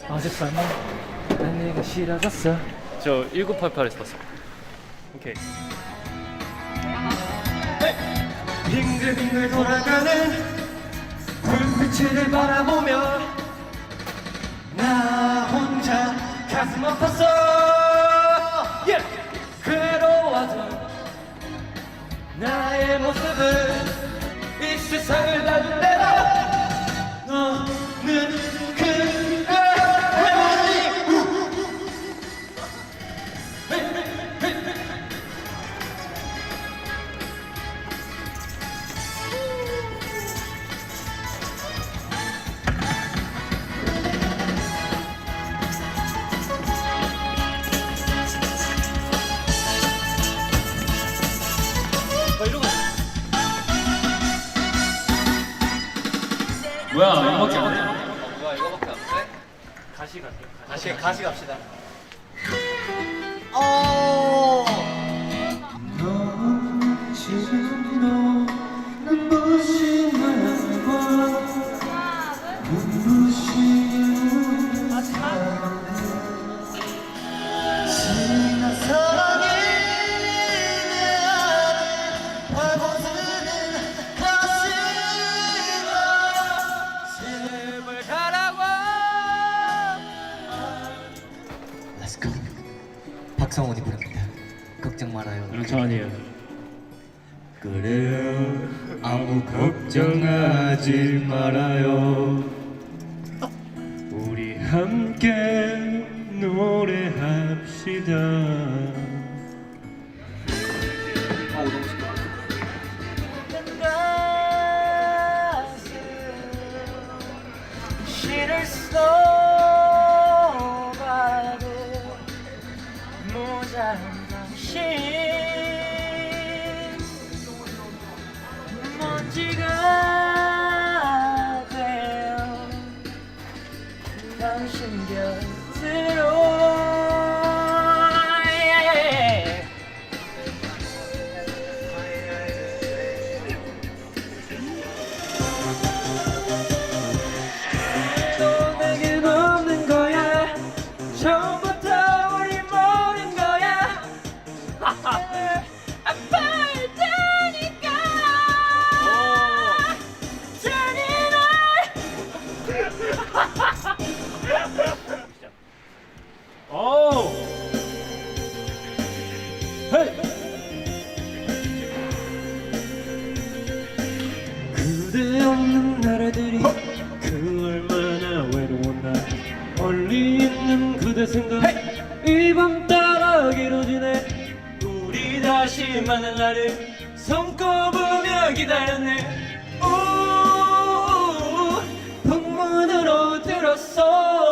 어젯밤에 난 네가 싫어졌어. 저 1988에서 봤어. 오케이. 빙글빙글 돌아가는 불빛을 바라보며 나 혼자 가슴 아팠어. 괴로워도 나의 모습은 이 세상을 놔둔 대로 너는 그걸 뭐야 이거밖에 안 돼? 뭐야 이거밖에 안 돼? 가시 갈게요. 가시 갑시다. 지금도 눈부신 하늘과 눈부신 지난 사랑이 내 안에 파고드는 가슴아 제발 가라고. Let's go. 박성원이 부릅니다. 걱정 말아요. 저 아니에요. 그래요 아무 걱정하지 말아요 우리 함께 노래합시다 시를 써봐도 모자란 당신 먼지가 돼요 당신 곁으로. 또 내게 묻는 거야 처음부터 우리 모른 거야. 아파할 테니까 잔인한 오. 헤이. 그대 없는 나라들이 그 얼마나 외로웠나 멀리 있는 그대 생각 이 밤 따라 길어지네 우리 다시 만날 날을 손꼽으며 기다렸네. 오, 풍문으로 들었어.